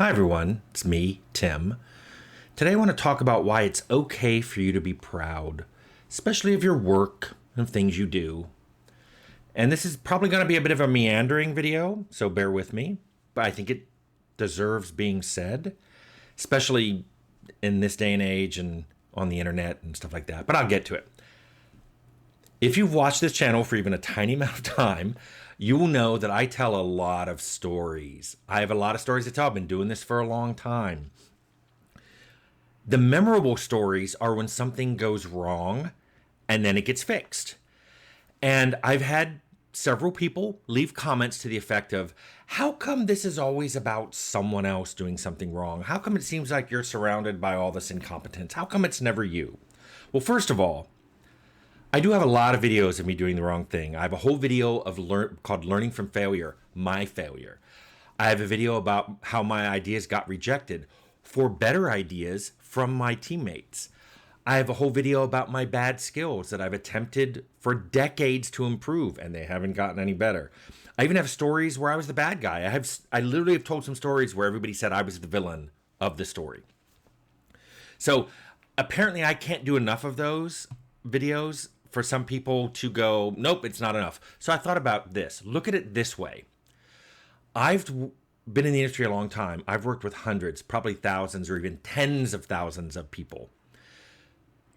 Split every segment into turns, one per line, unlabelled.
Hi everyone, it's me, Tim. Today I want to talk about why it's okay for you to be proud, especially of your work and things you do. And this is probably going to be a bit of a meandering video, so bear with me, but I think it deserves being said, especially in this day and age and on the internet and stuff like that. But I'll get to it. If you've watched this channel for even a tiny amount of time, you will know that I tell a lot of stories. I have a lot of stories to tell. I've been doing this for a long time. The memorable stories are when something goes wrong and then it gets fixed. And I've had several people leave comments to the effect of, how come this is always about someone else doing something wrong? How come it seems like you're surrounded by all this incompetence? How come it's never you? Well, first of all, I do have a lot of videos of me doing the wrong thing. I have a whole video called Learning from Failure, My Failure. I have a video about how my ideas got rejected for better ideas from my teammates. I have a whole video about my bad skills that I've attempted for decades to improve, and they haven't gotten any better. I even have stories where I was the bad guy. I literally have told some stories where everybody said I was the villain of the story. So apparently I can't do enough of those videos for some people to go, nope, it's not enough. So I thought about this. Look at it this way. I've been in the industry a long time. I've worked with hundreds, probably thousands, or even tens of thousands of people.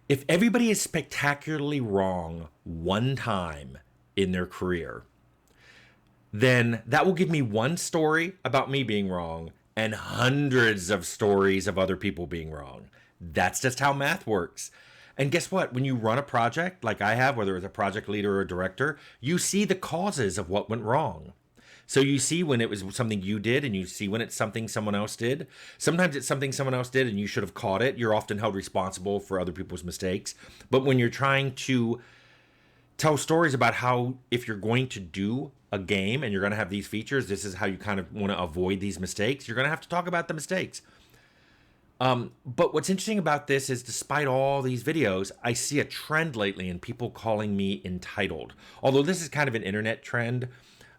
If everybody is spectacularly wrong one time in their career, then that will give me one story about me being wrong and hundreds of stories of other people being wrong. That's just how math works. And guess what? When you run a project like I have, whether it's a project leader or a director, you see the causes of what went wrong. So you see when it was something you did, and you see when it's something someone else did. Sometimes it's something someone else did and you should have caught it. You're often held responsible for other people's mistakes. But when you're trying to tell stories about how, if you're going to do a game and you're going to have these features, this is how you kind of want to avoid these mistakes, you're going to have to talk about the mistakes. But what's interesting about this is, despite all these videos, I see a trend lately in people calling me entitled. Although this is kind of an internet trend.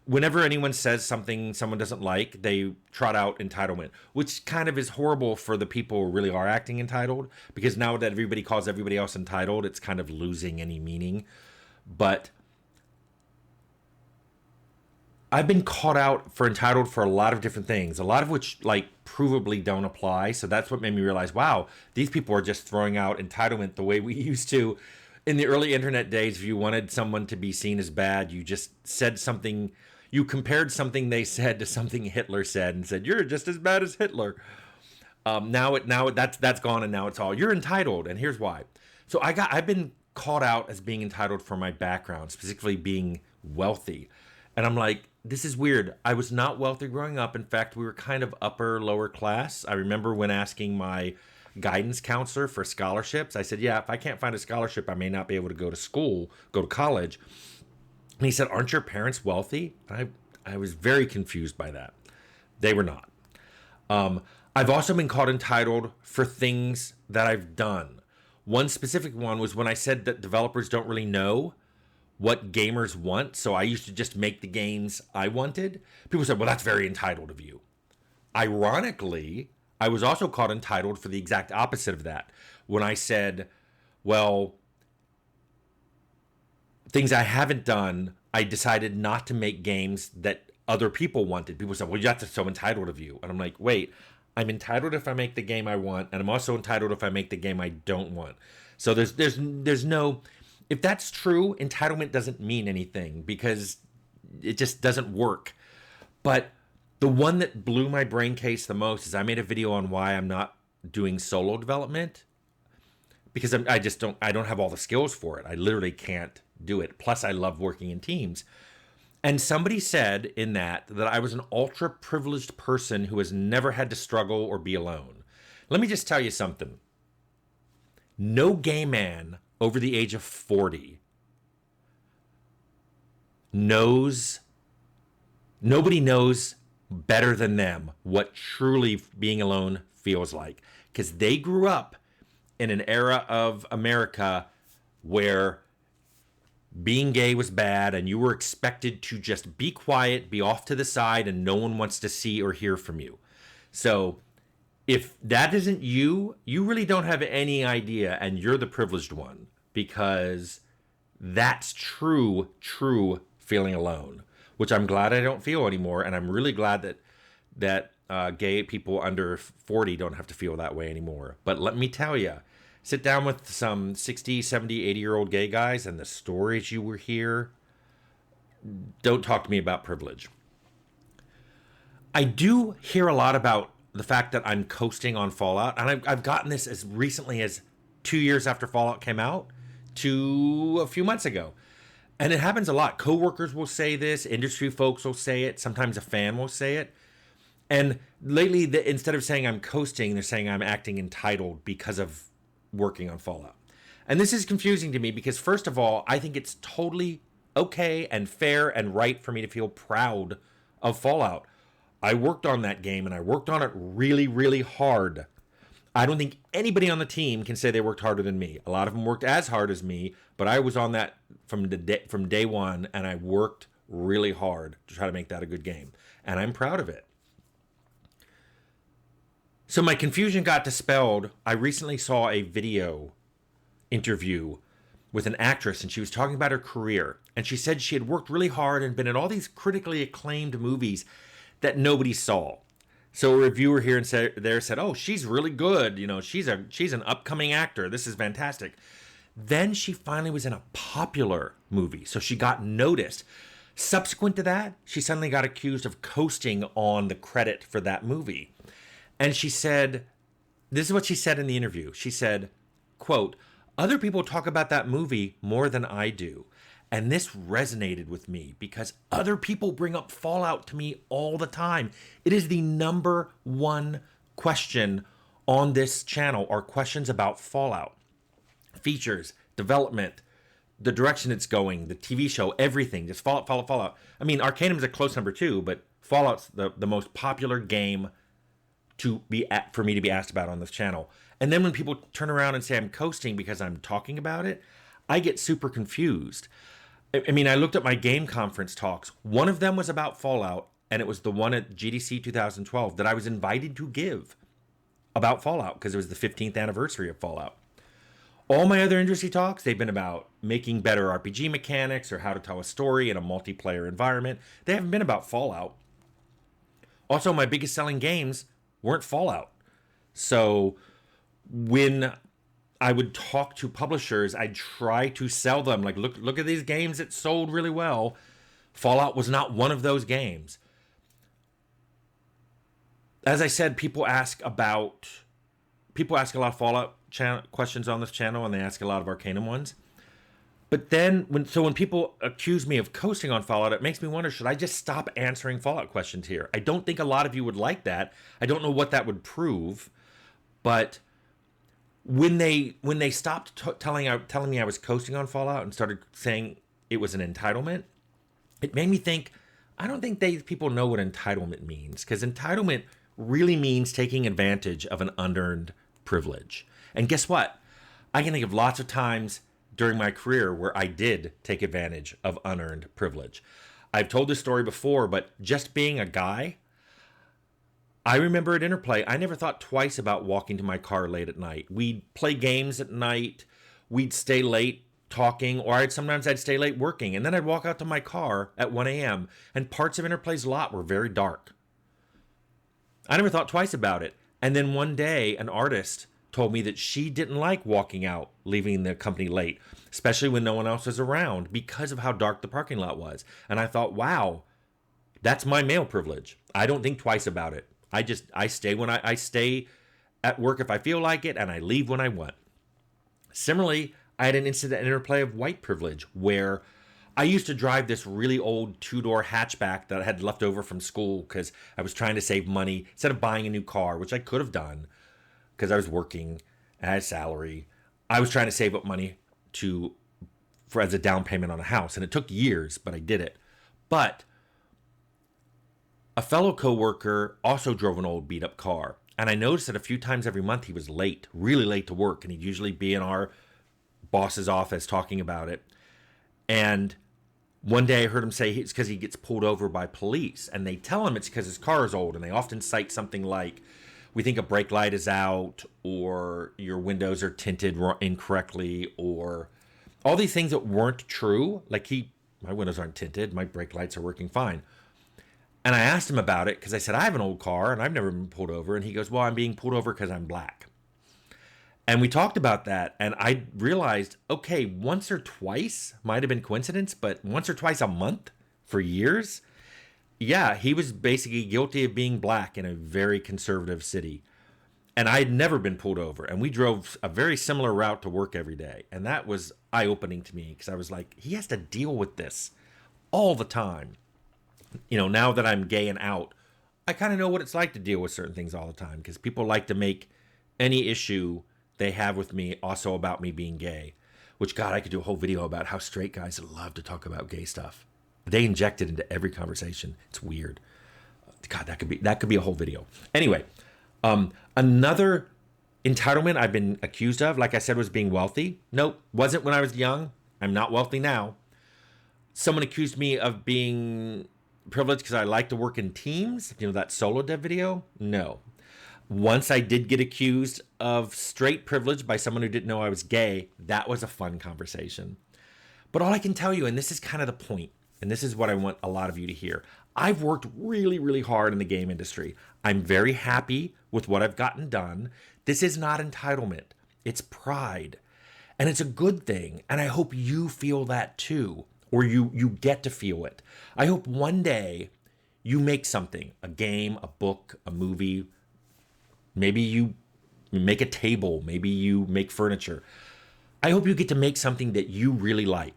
Whenever anyone says something someone doesn't like, they trot out entitlement, which kind of is horrible for the people who really are acting entitled, because now that everybody calls everybody else entitled, it's kind of losing any meaning. But I've been caught out for entitled for a lot of different things, a lot of which provably don't apply. So that's what made me realize, wow, these people are just throwing out entitlement the way we used to in the early internet days. If you wanted someone to be seen as bad, you just said something, you compared something they said to something Hitler said and said, you're just as bad as Hitler. Now that's gone, and now it's all, you're entitled, and here's why. So I've been called out as being entitled for my background, specifically being wealthy. And I'm like, this is weird. I was not wealthy growing up. In fact, we were kind of lower class. I remember when asking my guidance counselor for scholarships, I said, yeah, if I can't find a scholarship, I may not be able to go to college. And he said, aren't your parents wealthy? I was very confused by that. They were not. I've also been called entitled for things that I've done. One specific one was when I said that developers don't really know what gamers want, so I used to just make the games I wanted. People said, well, that's very entitled of you. Ironically, I was also called entitled for the exact opposite of that. When I said, well, things I haven't done, I decided not to make games that other people wanted. People said, well, that's so entitled of you. And I'm like, wait, I'm entitled if I make the game I want, and I'm also entitled if I make the game I don't want. So there's no... If that's true, entitlement doesn't mean anything, because it just doesn't work. But the one that blew my brain case the most is I made a video on why I'm not doing solo development, because I don't have all the skills for it. I literally can't do it. Plus, I love working in teams. And somebody said in that I was an ultra privileged person who has never had to struggle or be alone. Let me just tell you something. No gay man over the age of 40 nobody knows better than them what truly being alone feels like, because they grew up in an era of America where being gay was bad and you were expected to just be quiet, be off to the side, and no one wants to see or hear from you. So if that isn't you, you really don't have any idea, and you're the privileged one, because that's true feeling alone, which I'm glad I don't feel anymore, and I'm really glad that gay people under 40 don't have to feel that way anymore. But let me tell you, sit down with some 60, 70, 80-year-old gay guys, and the stories you will hear, don't talk to me about privilege. I do hear a lot about the fact that I'm coasting on Fallout, and I've gotten this as recently as 2 years after Fallout came out to a few months ago. And it happens a lot. Coworkers will say this, industry folks will say it, sometimes a fan will say it. And lately, instead of saying I'm coasting, they're saying I'm acting entitled because of working on Fallout. And this is confusing to me because, first of all, I think it's totally okay and fair and right for me to feel proud of Fallout. I worked on that game, and I worked on it really, really hard. I don't think anybody on the team can say they worked harder than me. A lot of them worked as hard as me, but I was on that from day one, and I worked really hard to try to make that a good game. And I'm proud of it. So my confusion got dispelled. I recently saw a video interview with an actress, and she was talking about her career. And she said she had worked really hard and been in all these critically acclaimed movies that nobody saw. So a reviewer here and there said, "Oh, she's really good. You know, she's an upcoming actor. This is fantastic." Then she finally was in a popular movie, so she got noticed. Subsequent to that, she suddenly got accused of coasting on the credit for that movie. And she said, this is what she said in the interview. She said, quote, "Other people talk about that movie more than I do. And this resonated with me because other people bring up Fallout to me all the time. It is the number one question on this channel are questions about Fallout. Features, development, the direction it's going, the TV show, everything. Just Fallout, Fallout, Fallout. I mean, Arcanum's a close number 2, but Fallout's the most popular game for me to be asked about on this channel. And then when people turn around and say I'm coasting because I'm talking about it, I get super confused. I mean, I looked at my game conference talks. One of them was about Fallout, and it was the one at GDC 2012 that I was invited to give about Fallout because it was the 15th anniversary of Fallout. All my other industry talks, they've been about making better RPG mechanics or how to tell a story in a multiplayer environment. They haven't been about Fallout. Also, my biggest selling games weren't Fallout. So when I would talk to publishers, I'd try to sell them, like, look at these games that sold really well. Fallout was not one of those games. As I said, people ask a lot of Fallout questions on this channel, and they ask a lot of Arcanum ones. But then, when people accuse me of coasting on Fallout, it makes me wonder, should I just stop answering Fallout questions here? I don't think a lot of you would like that. I don't know what that would prove, but when they stopped telling me I was coasting on Fallout and started saying it was an entitlement, it made me think, I don't think people know what entitlement means, because entitlement really means taking advantage of an unearned privilege. And guess what? I can think of lots of times during my career where I did take advantage of unearned privilege. I've told this story before, but just being a guy, I remember at Interplay, I never thought twice about walking to my car late at night. We'd play games at night, we'd stay late talking, or sometimes I'd stay late working, and then I'd walk out to my car at 1 a.m., and parts of Interplay's lot were very dark. I never thought twice about it. And then one day, an artist told me that she didn't like walking out, leaving the company late, especially when no one else was around, because of how dark the parking lot was. And I thought, wow, that's my male privilege. I don't think twice about it. I stay when I stay at work if I feel like it, and I leave when I want. Similarly, I had an incident in Interplay of white privilege where I used to drive this really old 2-door hatchback that I had left over from school because I was trying to save money instead of buying a new car, which I could have done because I was working at a salary. I was trying to save up money as a down payment on a house, and it took years, but I did it. But a fellow coworker also drove an old beat-up car, and I noticed that a few times every month he was late, really late to work, and he'd usually be in our boss's office talking about it. And One day I heard him say it's because he gets pulled over by police, and they tell him it's because his car is old, and they often cite something like, we think a brake light is out, or your windows are tinted incorrectly, or all these things that weren't true. Like my windows aren't tinted, my brake lights are working fine. And I asked him about it because I said, I have an old car and I've never been pulled over. And he goes, well, I'm being pulled over because I'm black. And we talked about that. And I realized, okay, once or twice might have been coincidence, but once or twice a month for years. Yeah, he was basically guilty of being black in a very conservative city. And I had never been pulled over. And we drove a very similar route to work every day. And that was eye-opening to me because I was like, he has to deal with this all the time. Now that I'm gay and out, I kind of know what it's like to deal with certain things all the time because people like to make any issue they have with me also about me being gay, which, God, I could do a whole video about how straight guys love to talk about gay stuff. They inject it into every conversation. It's weird. God, that could be a whole video. Anyway, another entitlement I've been accused of, like I said, was being wealthy. Nope, wasn't when I was young. I'm not wealthy now. Someone accused me of being privileged because I like to work in teams. That solo dev video? No. Once I did get accused of straight privilege by someone who didn't know I was gay. That was a fun conversation. But all I can tell you, and this is kind of the point, and this is what I want a lot of you to hear, I've worked really, really hard in the game industry. I'm very happy with what I've gotten done. This is not entitlement. It's pride. And it's a good thing. And I hope you feel that too. Or you get to feel it. I hope one day you make something, a game, a book, a movie. Maybe you make a table. Maybe you make furniture. I hope you get to make something that you really like.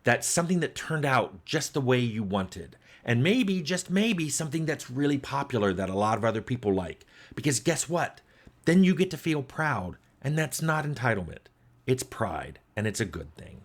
That's something that turned out just the way you wanted. And maybe, just maybe, something that's really popular that a lot of other people like. Because guess what? Then you get to feel proud. And that's not entitlement. It's pride. And it's a good thing.